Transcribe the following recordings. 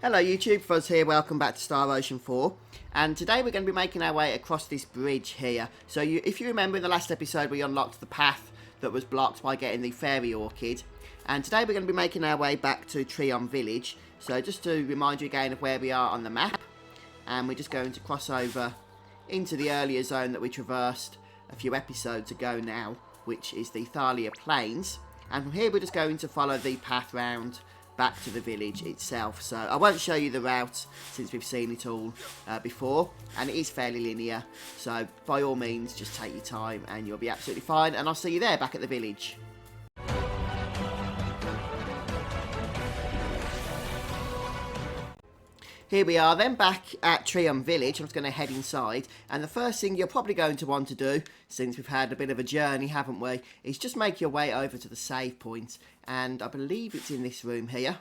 Hello YouTube, Fuzz here, welcome back to Star Ocean 4. And today we're going to be making our way across this bridge here. So if you remember in the last episode we unlocked the path that was blocked by getting the fairy orchid. And today we're going to be making our way back to Treon Village. So just to remind you again of where we are on the map. And we're just going to cross over into the earlier zone that we traversed a few episodes ago now, which is the Thalia Plains. And from here we're just going to follow the path round back to the village itself. So I won't show you the route since we've seen it all before, and it is fairly linear, so by all means just take your time and you'll be absolutely fine, and I'll see you there back at the village. Here we are then back at Treon Village. I'm just going to head inside, and the first thing you're probably going to want to do, since we've had a bit of a journey, haven't we, is just make your way over to the save point, and I believe it's in this room here.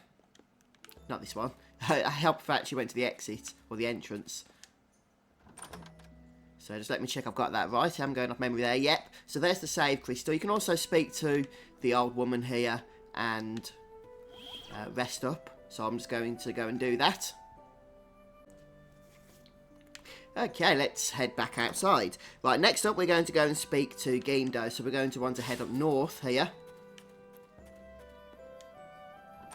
Not this one. I helped if I actually went to the exit, or the entrance. So just let me check I've got that right. I'm going off memory there. Yep. So there's the save crystal. You can also speak to the old woman here and rest up. So I'm just going to go and do that. Okay, let's head back outside. Right, next up we're going to go and speak to Gindo, so we're going to want to head up north here.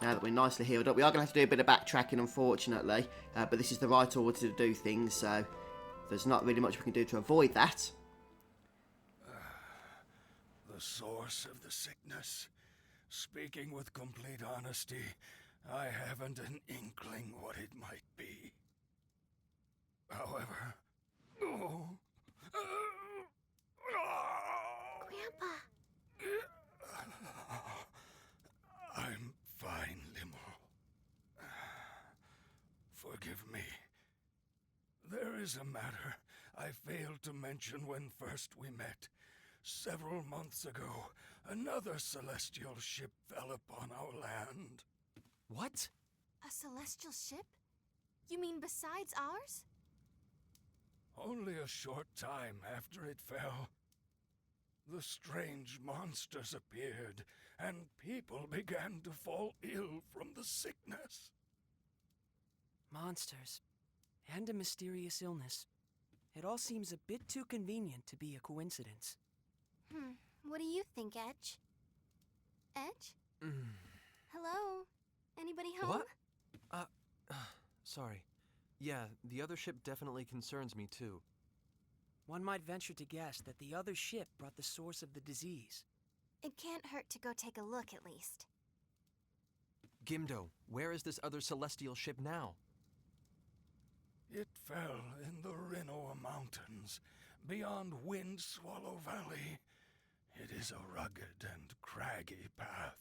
Now that we're nicely healed up, we are going to have to do a bit of backtracking unfortunately, but this is the right order to do things, so there's not really much we can do to avoid that. The source of the sickness. Speaking with complete honesty, I haven't an inkling what it might be. However, Grandpa. I'm fine, Limmel. Forgive me. There is a matter I failed to mention when first we met. Several months ago, another celestial ship fell upon our land. What? A celestial ship? You mean besides ours? Only a short time after it fell, the strange monsters appeared, and people began to fall ill from the sickness. Monsters. And a mysterious illness. It all seems a bit too convenient to be a coincidence. What do you think, Edge? Edge? Hello? Anybody home? What? Sorry. Yeah, the other ship definitely concerns me too. One might venture to guess that the other ship brought the source of the disease. It can't hurt to go take a look, at least. Gimdo, where is this other celestial ship now? It fell in the Renoa Mountains, beyond Wind Swallow Valley. It is a rugged and craggy path.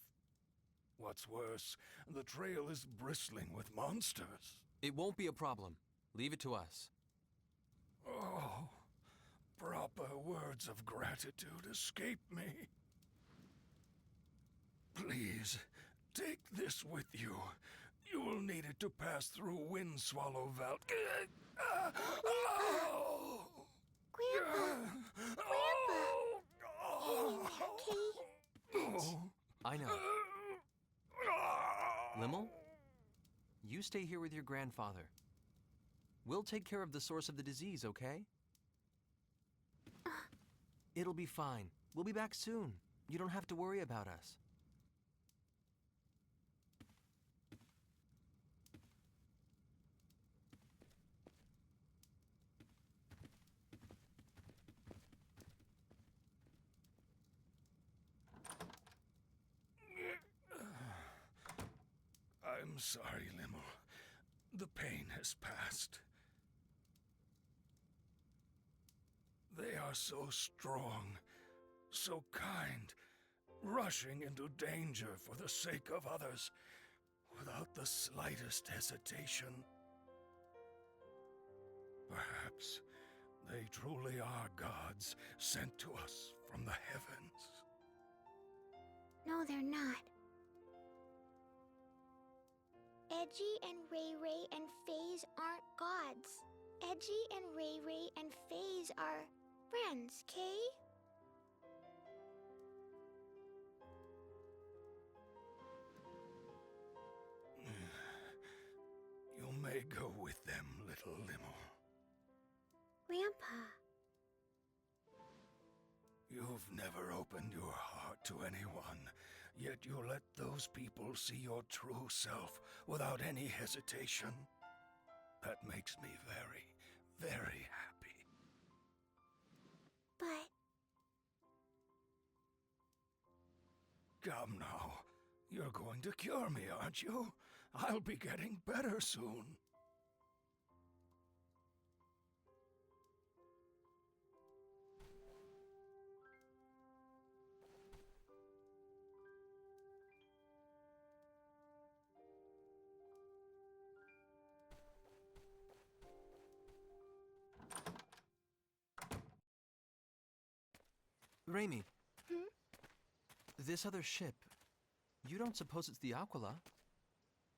What's worse, the trail is bristling with monsters. It won't be a problem. Leave it to us. Oh, proper words of gratitude escape me. Please, take this with you. You will need it to pass through Wind Swallow Valley. Grandpa! Okay? I know. Limmel? You stay here with your grandfather. We'll take care of the source of the disease, okay? It'll be fine. We'll be back soon. You don't have to worry about us. I'm sorry, Limmel. The pain has passed. They are so strong, so kind, rushing into danger for the sake of others, without the slightest hesitation. Perhaps they truly are gods sent to us from the heavens. No, they're not. Edgy and Ray Ray and FaZe aren't gods. Edgy and Ray Ray and FaZe are friends, Kay? may go with them, little Limo. Grandpa. You've never opened your heart to anyone, yet you let those people see your true self without any hesitation. That makes me very, very happy. But Come now. You're going to cure me, aren't you? I'll be getting better soon. Raimi. Hmm? This other ship, you don't suppose it's the Aquila?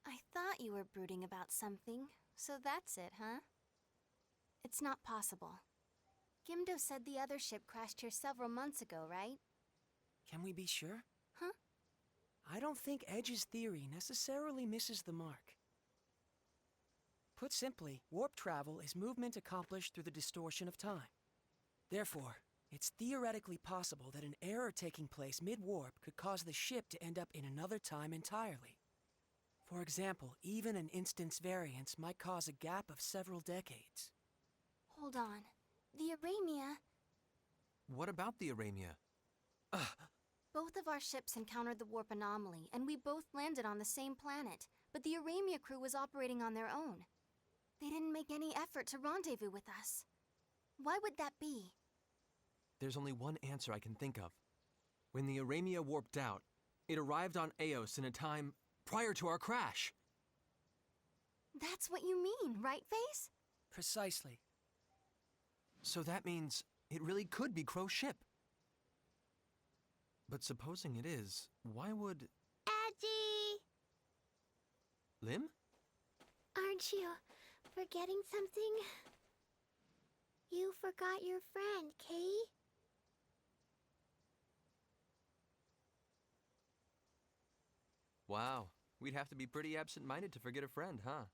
I thought you were brooding about something, so that's it, huh? It's not possible. Gimdo said the other ship crashed here several months ago, right? Can we be sure? Huh? I don't think Edge's theory necessarily misses the mark. Put simply, warp travel is movement accomplished through the distortion of time. Therefore, it's theoretically possible that an error taking place mid-warp could cause the ship to end up in another time entirely. For example, even an instant's variance might cause a gap of several decades. Hold on. The Aramia... What about the Aramia? Both of our ships encountered the warp anomaly, and we both landed on the same planet, but the Aramia crew was operating on their own. They didn't make any effort to rendezvous with us. Why would that be? There's only one answer I can think of. When the Aramia warped out, it arrived on Eos in a time prior to our crash. That's what you mean, right, Face? Precisely. So that means it really could be Crow's ship. But supposing it is, why would... Edgy! Lim? Aren't you forgetting something? You forgot your friend, Kay? Wow, we'd have to be pretty absent-minded to forget a friend, huh?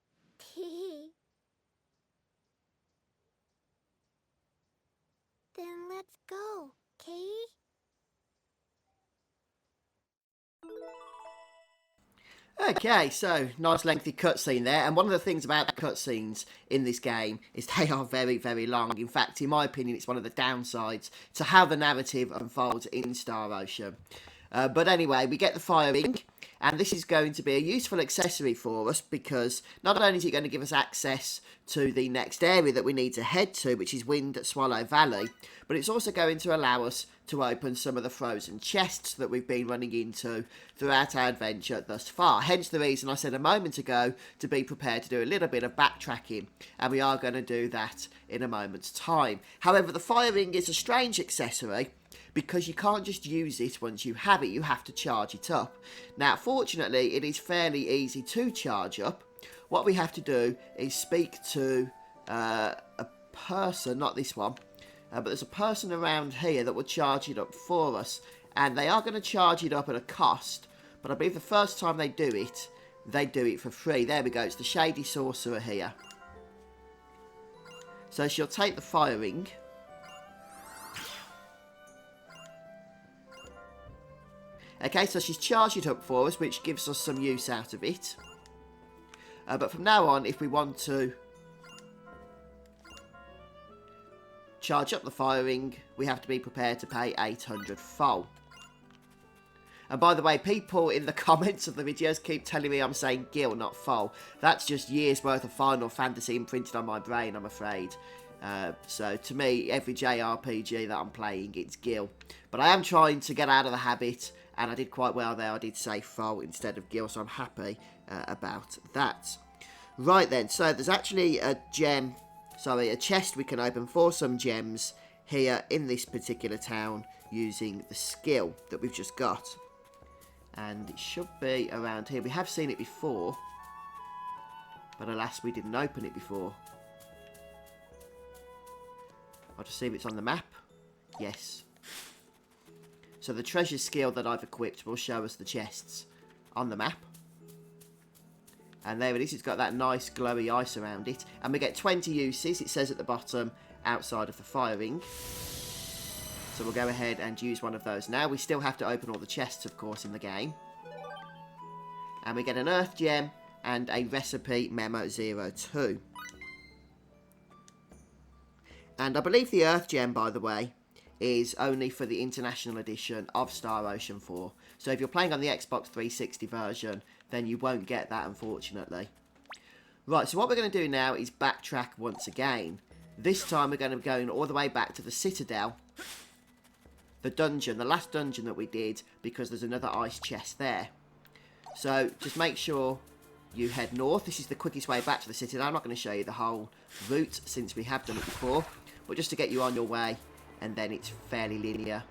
Then let's go, Kay? Okay, so nice lengthy cutscene there, and one of the things about the cutscenes in this game is they are very, very long. In fact, in my opinion, it's one of the downsides to how the narrative unfolds in Star Ocean. But anyway, we get the firing, and this is going to be a useful accessory for us because not only is it going to give us access to the next area that we need to head to, which is Wind Swallow Valley, but it's also going to allow us to open some of the frozen chests that we've been running into throughout our adventure thus far. Hence the reason I said a moment ago to be prepared to do a little bit of backtracking, and we are going to do that in a moment's time. However, the firing is a strange accessory because you can't just use it once you have it, you have to charge it up. Now, fortunately, it is fairly easy to charge up. What we have to do is speak to a person, not this one, but there's a person around here that will charge it up for us, and they are going to charge it up at a cost, but I believe the first time they do it for free. There we go, it's the Shady Sorcerer here. So she'll take the firing. Okay, so she's charged it up for us, which gives us some use out of it. But from now on, if we want to charge up the firing, we have to be prepared to pay 800 Fol. And by the way, people in the comments of the videos keep telling me I'm saying Gil, not Fol. That's just years worth of Final Fantasy imprinted on my brain, I'm afraid. So to me, every JRPG that I'm playing, it's Gil. But I am trying to get out of the habit, and I did quite well there. I did say Fol instead of Gil, so I'm happy about that. Right then, so there's actually a chest we can open for some gems here in this particular town using the skill that we've just got. And it should be around here. We have seen it before, but alas, we didn't open it before. I'll just see if it's on the map. Yes. So the treasure skill that I've equipped will show us the chests on the map. And there it is, it's got that nice glowy ice around it. And we get 20 uses, it says at the bottom, outside of the firing. So we'll go ahead and use one of those now. We still have to open all the chests, of course, in the game. And we get an Earth Gem and a Recipe Memo 02. And I believe the Earth Gem, by the way, is only for the International Edition of Star Ocean 4. So if you're playing on the Xbox 360 version, then you won't get that, unfortunately. Right, so what we're going to do now is backtrack once again. This time we're going to be going all the way back to the Citadel. The dungeon, the last dungeon that we did, because there's another ice chest there. So just make sure you head north. This is the quickest way back to the Citadel. I'm not going to show you the whole route since we have done it before. But just to get you on your way, and then it's fairly linear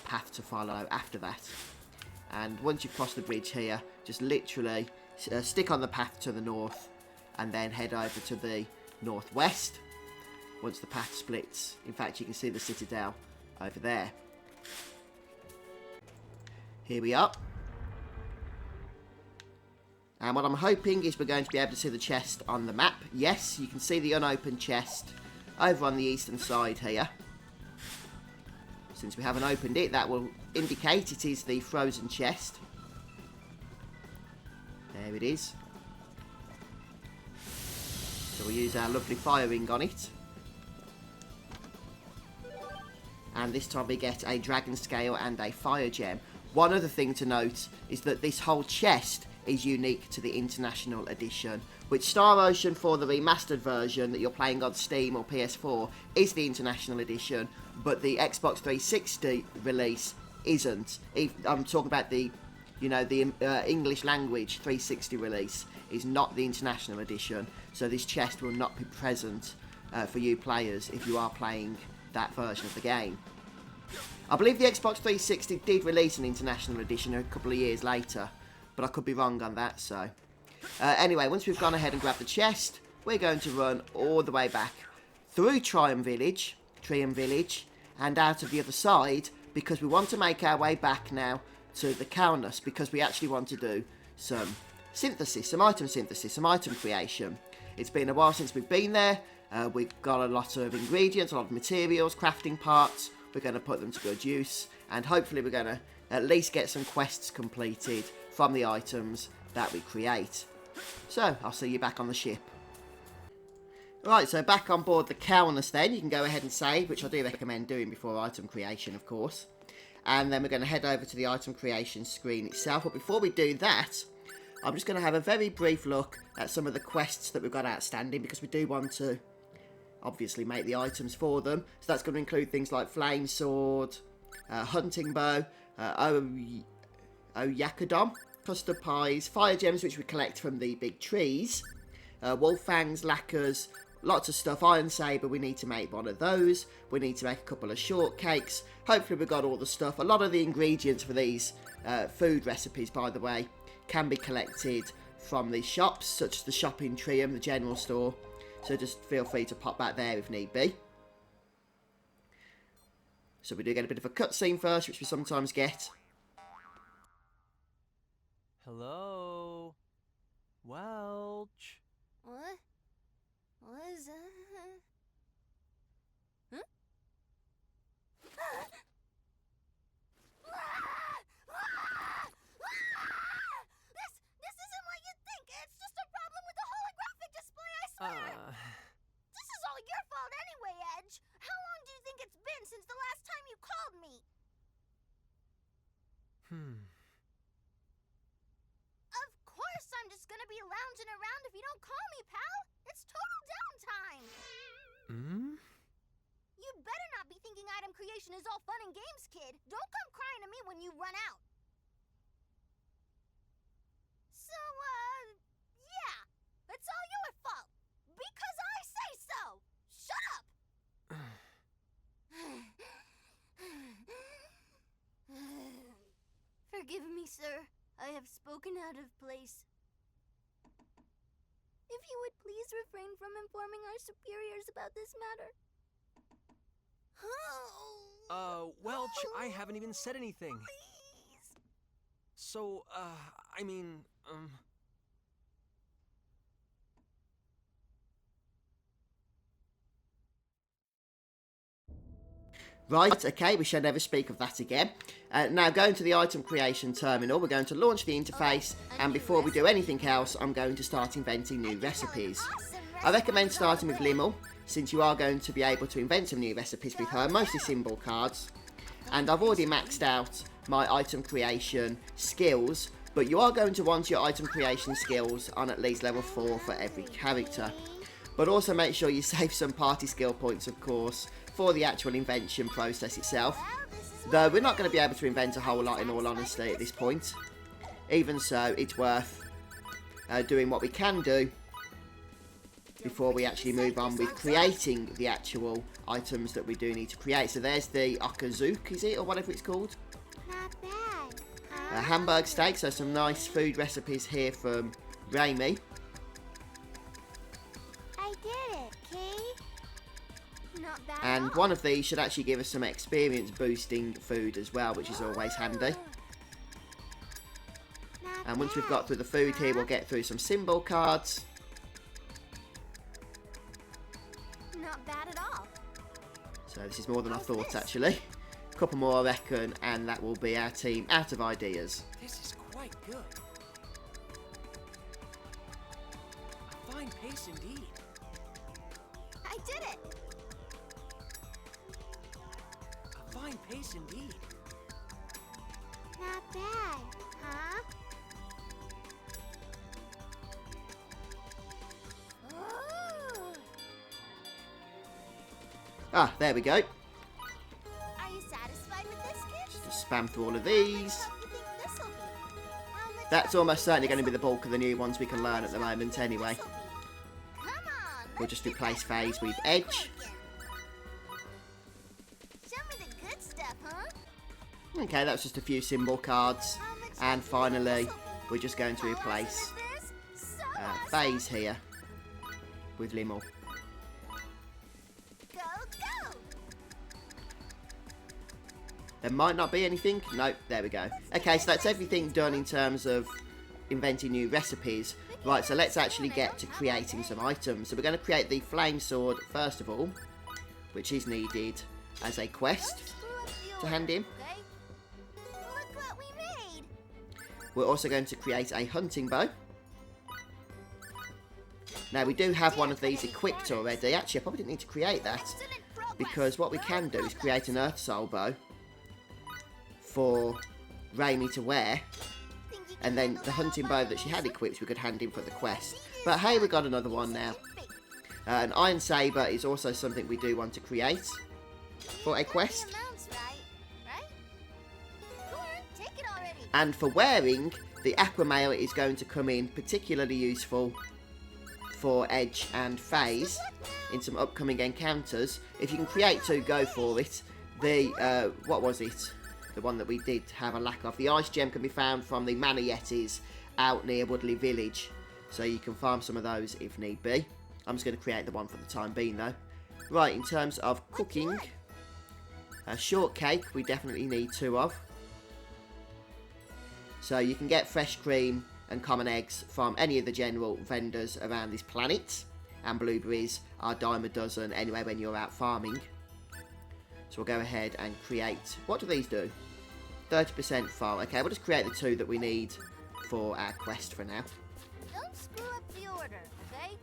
path to follow after that. And once you've crossed the bridge here, just literally stick on the path to the north and then head over to the northwest once the path splits. In fact, you can see the Citadel over there. Here we are. And what I'm hoping is we're going to be able to see the chest on the map. Yes, you can see the unopened chest over on the eastern side here. Since we haven't opened it, that will indicate it is the frozen chest. There it is. So we'll use our lovely firing on it. And this time we get a dragon scale and a fire gem. One other thing to note is that this whole chest is unique to the International Edition, which Star Ocean 4, the remastered version that you're playing on Steam or PS4, is the International Edition, but the Xbox 360 release isn't. I'm talking about the, the English language 360 release is not the International Edition, so this chest will not be present for you players if you are playing that version of the game. I believe the Xbox 360 did release an International Edition a couple of years later, but I could be wrong on that, so... anyway, once we've gone ahead and grabbed the chest, we're going to run all the way back through Triumph Village, and out of the other side, because we want to make our way back now to the Kaunas, because we actually want to do some synthesis, some item creation. It's been a while since we've been there. We've got a lot of ingredients, a lot of materials, crafting parts. We're going to put them to good use, and hopefully we're going to at least get some quests completed from the items that we create. So, I'll see you back on the ship. Right, so back on board the Kaunas then. You can go ahead and save, which I do recommend doing before item creation, of course. And then we're going to head over to the item creation screen itself. But before we do that, I'm just going to have a very brief look at some of the quests that we've got outstanding, because we do want to obviously make the items for them. So that's going to include things like Flame Sword, Hunting Bow, Oyakadom, Custard Pies, Fire Gems, which we collect from the big trees, Wolf Fangs, Lacquers, lots of stuff. Iron Saber, we need to make one of those. We need to make a couple of shortcakes. Hopefully we've got all the stuff. A lot of the ingredients for these food recipes, by the way, can be collected from the shops, such as the shop in Triumph, the general store. So just feel free to pop back there if need be. So we do get a bit of a cutscene first, which we sometimes get. Hello? Welch? What? What is that? Huh? This isn't what you think. It's just a problem with the holographic display, I swear. This is all your fault anyway, Edge. How long do you think it's been since the last time you called me? Of course I'm just gonna be lounging around if you don't call me, pal. It's total downtime. You better not be thinking item creation is all fun and games, kid. Don't come crying to me when you run out. So, yeah. It's all your fault. Because I say so. Shut up! Forgive me, sir. I have spoken out of place. If you would please refrain from informing our superiors about this matter. Welch, I haven't even said anything. Please. So, Right, okay, we shall never speak of that again. Now, going to the item creation terminal, we're going to launch the interface, and before we do anything else, I'm going to start inventing new recipes. I recommend starting with Limmel, since you are going to be able to invent some new recipes with her, mostly symbol cards. And I've already maxed out my item creation skills, but you are going to want your item creation skills on at least level 4 for every character. But also make sure you save some party skill points, of course, for the actual invention process itself. Though we're not going to be able to invent a whole lot in all honesty at this point. Even so, it's worth doing what we can do before we actually move on with creating the actual items that we do need to create. So there's the Okazuke, is it, or whatever it's called? Not bad. A hamburg steak, so some nice food recipes here from Raimi. I did it, Kay. Not bad. And one of these should actually give us some experience boosting food as well, which is always handy. Not And once we've bad, got through the food here, we'll huh? get through some symbol cards. Not bad at all. So this is more than I thought, actually. A couple more, I reckon, and that will be our team out of ideas. This is quite good. A fine pace indeed. I did it. A fine pace indeed. Not bad, huh? Ooh. Ah, there we go. Are you satisfied with this, kid? Just spam through all of these. How much you think this'll be? How much That's you almost think certainly going to be this'll the bulk of the new ones we can learn at the moment anyway. this'll be? Come on, We'll let's just get replace that phase with rolling edge. again. Show me the good stuff, huh? Okay, that's just a few symbol cards. How much And you think finally, this'll be? we're just going to How replace awesome is this? So phase here with Limmel. Go, go! There might not be anything. Nope, there we go. Okay, so that's everything done in terms of inventing new recipes. Right, so let's actually get to creating some items. So we're going to create the flame sword first of all, which is needed as a quest Don't screw up the to hand order, in. okay? Look what we made! We're also going to create a hunting bow. Now, we do have one of these equipped already. Actually, I probably didn't need to create that, Excellent progress. because what we can do is create an Earth Soul bow for Raimi to wear, Think you can and then handle the that hunting all bow by that she had yourself? equipped we could hand in for the quest. But hey, we got another one now. An Iron Saber is also something we do want to create for a quest. The amounts right? Go on, take it already. And for wearing, the Aquamail is going to come in particularly useful for Edge and Phase in some upcoming encounters. If you can create two, go for it. The, what was it? The one that we did have a lack of. The Ice Gem can be found from the Mana Yetis out near Woodley Village. So you can farm some of those if need be. I'm just going to create the one for the time being though. Right, in terms of cooking, a shortcake we definitely need 2 of. So you can get fresh cream and common eggs from any of the general vendors around this planet. And blueberries are dime a dozen anyway when you're out farming. So we'll go ahead and create... What do these do? 30% fall. Okay, we'll just create the 2 that we need for our quest for now. Don't screw up the order, okay?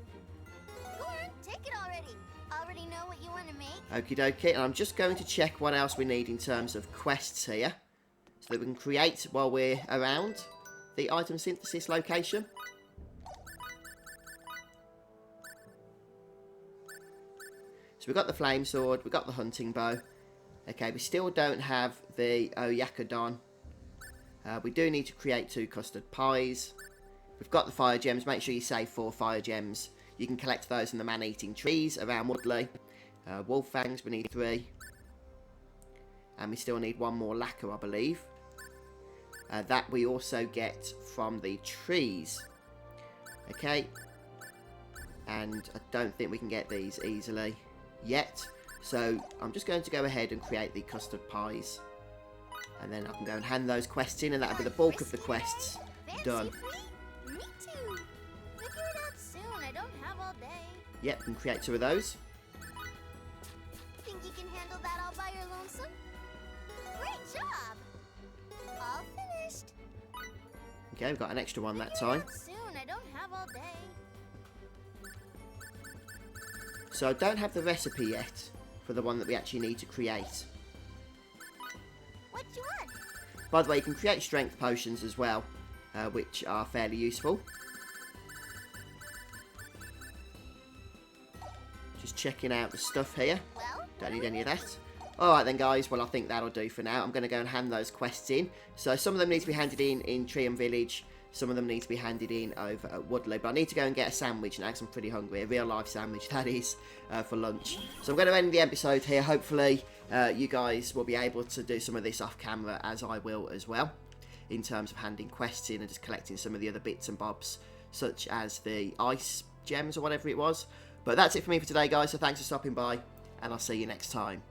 Go on, take it already. Already know what you want to make? Okie dokie, and I'm just going to check what else we need in terms of quests here, so that we can create while we're around the item synthesis location. So we've got the flame sword, we've got the hunting bow. Okay, we still don't have the Oyakudon. We do need to create 2 custard pies. We've got the fire gems. Make sure you save 4 fire gems. You can collect those in the man-eating trees around Woodley. Wolf fangs, we need 3. And we still need 1 more lacquer, I believe. That we also get from the trees. Okay. And I don't think we can get these easily yet. So I'm just going to go ahead and create the custard pies. And then I can go and hand those quests in, and that'll be the bulk of the quests done. Free? Me too. Figure it out soon. I don't have all day. Yep, we can create 2 of those. Think think you can handle that all by your lonesome? Great job! All finished. Okay, we've got an extra one that Figure it time. out soon. I don't have all day. So I don't have the recipe yet for the one that we actually need to create. What you want? By the way, you can create strength potions as well, which are fairly useful. Just checking out the stuff here. Well, Don't need any of that. Alright then guys, well I think that'll do for now. I'm going to go and hand those quests in. So some of them need to be handed in Trium Village. Some of them need to be handed in over at Woodley. But I need to go and get a sandwich now because I'm pretty hungry. A real life sandwich, that is, for lunch. So I'm going to end the episode here. Hopefully you guys will be able to do some of this off camera, as I will as well, in terms of handing quests in and just collecting some of the other bits and bobs, such as the ice gems or whatever it was. But that's it for me for today, guys. So thanks for stopping by, and I'll see you next time.